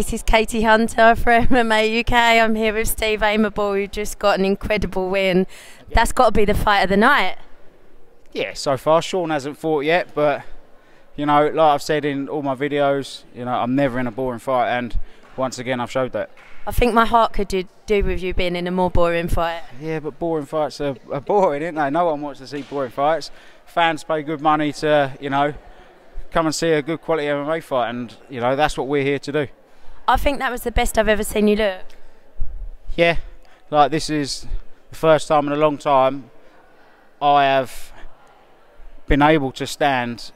This is Katie Hunter from MMA UK. I'm here with Steve Aimable, who just got an incredible win. That's got to be the fight of the night. Yeah, so far Sean hasn't fought yet, but you know, like I've said in all my videos, you know, I'm never in a boring fight, and once again I've showed that. I think my heart could do with you being in a more boring fight. Yeah, but boring fights are boring, aren't they? No one wants to see boring fights. Fans pay good money to, you know, come and see a good quality MMA fight, and you know, that's what we're here to do. I think that was the best I've ever seen you look. Yeah, like this is the first time in a long time I have been able to stand,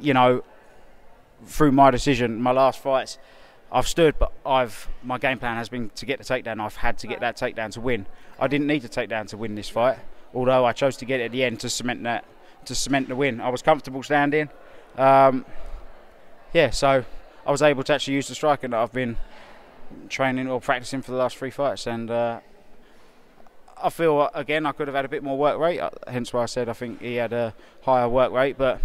you know, through my decision. My last fights I've stood, but my game plan has been to get the takedown. I've had to get that takedown to win. I didn't need the takedown to win this fight, although I chose to get it at the end to cement the win. I was comfortable standing. Yeah, so I was able to actually use the striking that I've been training or practicing for the last 3 fights, and I feel again I could have had a bit more work rate, hence why I said I think he had a higher work rate. But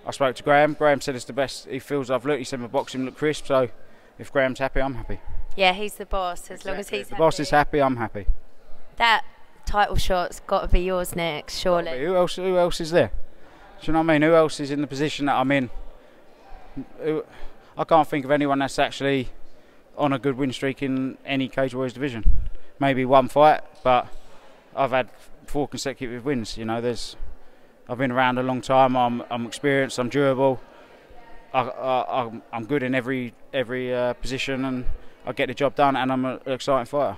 I spoke to Graham. Graham said it's the best he feels I've looked. He said my boxing looked crisp, so if Graham's happy, I'm happy. Yeah, he's the boss. As long as he's happy. The boss is happy, I'm happy. That title shot's got to be yours next, surely. Who else is there? Do you know what I mean? Who else is in the position that I'm in? I can't think of anyone that's actually on a good win streak in any Cage Warriors division. Maybe one fight, but I've had 4 consecutive wins. You know, I've been around a long time. I'm experienced. I'm durable. I'm good in every position, and I get the job done. And I'm an exciting fighter.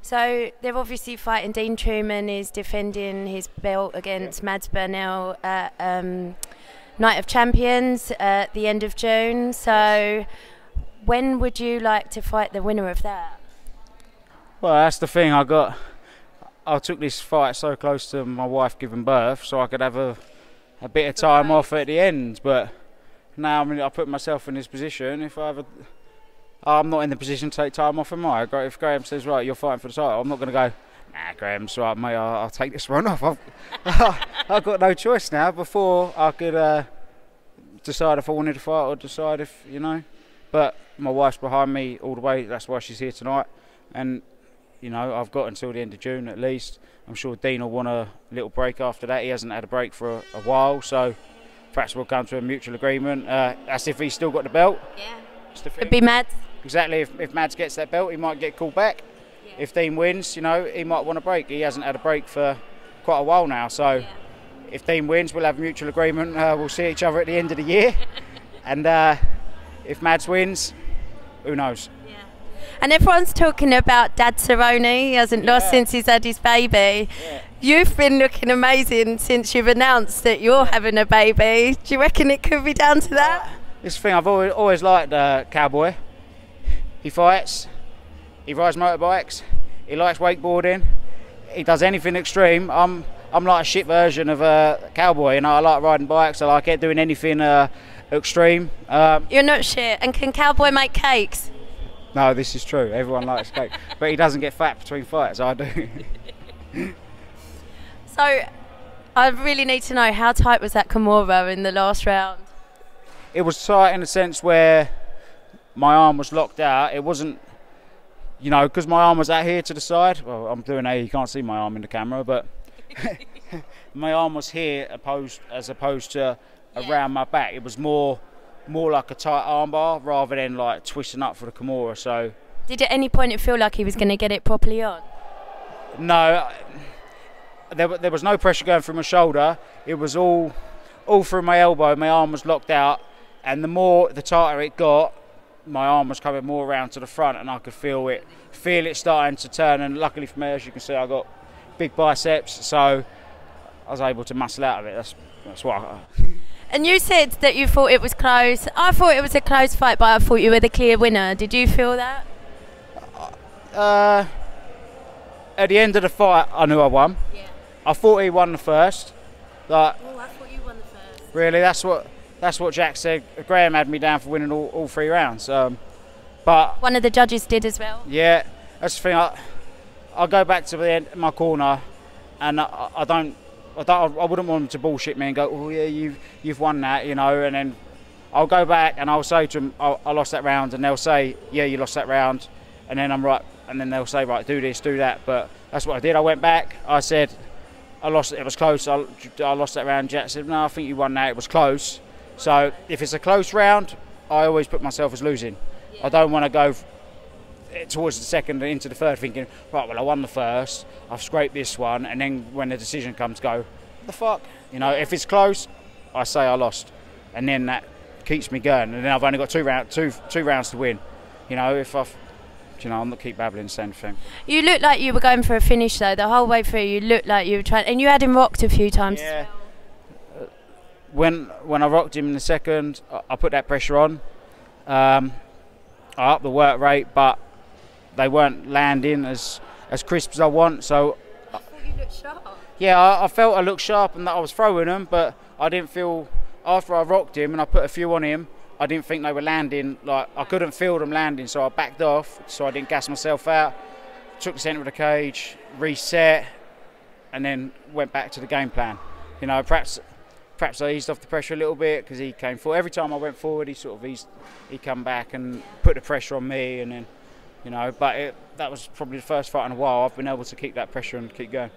So they're obviously fighting. Dean Truman is defending his belt against Mads Burnell at Night of Champions at the end of June. So when would you like to fight the winner of that? Well, that's the thing. I took this fight so close to my wife giving birth, so I could have a bit of time off at the end. But now I put myself in this position. I'm not in the position to take time off, am I? If Graham says, right, you're fighting for the title, I'm not going to go, nah, Graham's right, mate, I'll take this one off. I've got no choice now. Before, I could decide if I wanted to fight or decide if, you know. But my wife's behind me all the way. That's why she's here tonight. And, you know, I've got until the end of June at least. I'm sure Dean will want a little break after that. He hasn't had a break for a while, so perhaps we'll come to a mutual agreement. As if he's still got the belt. Yeah. Could be Mads. Exactly. If Mads gets that belt, he might get called back. Yeah. If Dean wins, you know, he might want a break. He hasn't had a break for quite a while now. So if Dean wins, we'll have a mutual agreement. We'll see each other at the end of the year. And if Mads wins, who knows? Yeah. And everyone's talking about Dad Cerrone. He hasn't lost since he's had his baby. Yeah. You've been looking amazing since you've announced that you're having a baby. Do you reckon it could be down to that? This thing, I've always liked Cowboy. He fights, he rides motorbikes, he likes wakeboarding, he does anything extreme. I'm like a shit version of a Cowboy, you know. I like riding bikes, I like doing anything extreme. You're not shit. And can Cowboy make cakes? No, this is true. Everyone likes cake, but he doesn't get fat between fights. I do. So, I really need to know, how tight was that Kimura in the last round? It was tight in the sense where my arm was locked out. It wasn't, you know, because my arm was out here to the side. Well, I'm doing you can't see my arm in the camera, but my arm was here as opposed to around my back. It was more like a tight armbar rather than like twisting up for the Kimura. So, did at any point it feel like he was going to get it properly on? No, there was no pressure going through my shoulder. It was all through my elbow. My arm was locked out, and the tighter it got, my arm was coming more around to the front, and I could feel it starting to turn. And luckily for me, as you can see, I got big biceps, so I was able to muscle out of it. That's why. And you said that you thought it was close. I thought it was a close fight, but I thought you were the clear winner. Did you feel that? At the end of the fight, I knew I won. Yeah. I thought he won the first. I thought you won the first. Really, that's what Jack said. Graham had me down for winning all 3 rounds. But one of the judges did as well. Yeah, that's the thing. I'll go back to the end, my corner, and I wouldn't want him to bullshit me and go, oh yeah, you've won that, you know, and then I'll go back and I'll say to them, I lost that round, and they'll say, yeah, you lost that round, and then I'm right, and then they'll say, right, do this, do that. But that's what I did. I went back. I said, I lost it. It was close. I lost that round. Jack said, no, I think you won that. It was close. So if it's a close round, I always put myself as losing. I don't want to go towards the second and into the third thinking, right, well, I won the first, I've scraped this one, and then when the decision comes, go, what the fuck? You know, if it's close, I say I lost, and then that keeps me going, and then I've only got two rounds to win. You know, if I've, you know, I'm not keep babbling the same thing. You looked like you were going for a finish though, the whole way through. You looked like you were trying, and you had him rocked a few times. Yeah. When I rocked him in the second, I put that pressure on. I upped the work rate, but they weren't landing as crisp as I want. So I thought you looked sharp. Yeah, I felt I looked sharp and that I was throwing them, but I didn't feel, after I rocked him and I put a few on him, I didn't think they were landing. Like, I couldn't feel them landing, so I backed off so I didn't gas myself out. Took the centre of the cage, reset, and then went back to the game plan. You know, perhaps I eased off the pressure a little bit because he came forward. Every time I went forward, he come back and put the pressure on me, and then, you know. But that was probably the first fight in a while I've been able to keep that pressure and keep going.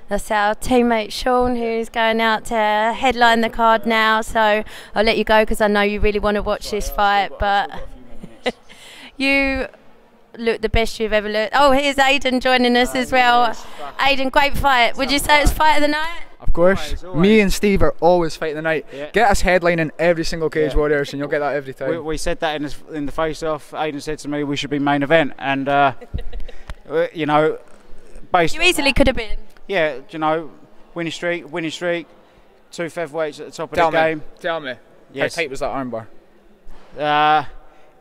That's our teammate Sean, who's going out to headline the card now. So I'll let you go because I know you really want to watch this fight. But you look the best you've ever looked. Oh, here's Aidan joining us as well. Aidan, great fight. Would you say it's fight of the night? Of course. Always. Me and Steve are always fight of the night. Yeah. Get us headlining every single Cage Warriors, and you'll get that every time. We said that in the face-off. Aidan said to me we should be main event, and you know, you easily could have been. Yeah, you know, winning streak, 2 featherweights at the top of the game. Tell me. Yes. How tight was that armbar?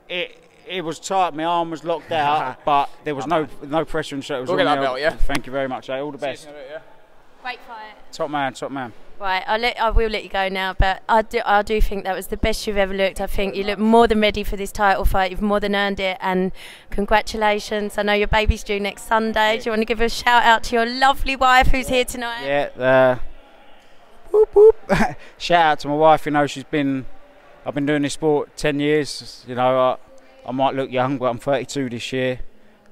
It was tight. My arm was locked out, but there was no pressure and shit. It was we'll get that belt, yeah. Thank you very much. All the best. Great fight. Top man. Right, I will let you go now, but I do think that was the best you've ever looked. I think you look more than ready for this title fight. You've more than earned it, and congratulations. I know your baby's due next Sunday. Do you want to give a shout out to your lovely wife who's here tonight? Yeah. Whoop whoop. Shout out to my wife. You know, I've been doing this sport 10 years. You know, I might look young, but I'm 32 this year.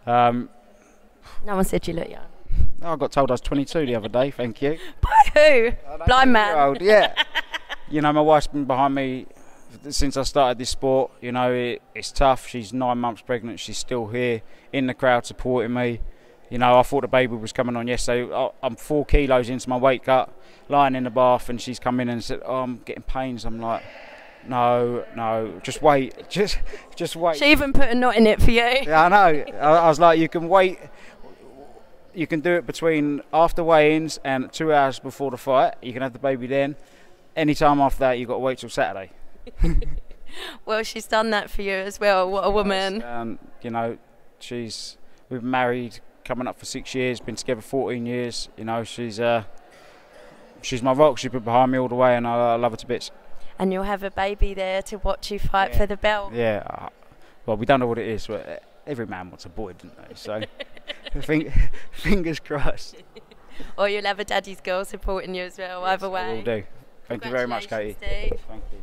No one said you look young. I got told I was 22 the other day, thank you. By who? Blind man. Yeah. You know, my wife's been behind me since I started this sport. You know, it's tough. She's 9 months pregnant. She's still here in the crowd supporting me. You know, I thought the baby was coming on yesterday. I'm 4 kilos into my weight cut, lying in the bath, and she's come in and said, oh, I'm getting pains. I'm like, no, just wait. Just wait. She even put a knot in it for you. Yeah, I know. I was like, you can wait. You can do it between after weigh-ins and 2 hours before the fight. You can have the baby then. Any time after that, you've got to wait till Saturday. Well, she's done that for you as well. What a woman. You know, we've been married coming up for 6 years, been together 14 years. You know, she's my rock. She's been behind me all the way, and I love her to bits. And you'll have a baby there to watch you fight for the belt. Yeah. Well, we don't know what it is, but every man wants a boy, don't they? So fingers crossed. Or you'll have a daddy's girl supporting you as well, either way. I will do. Thank you very much, Katie. Steve. Thank you.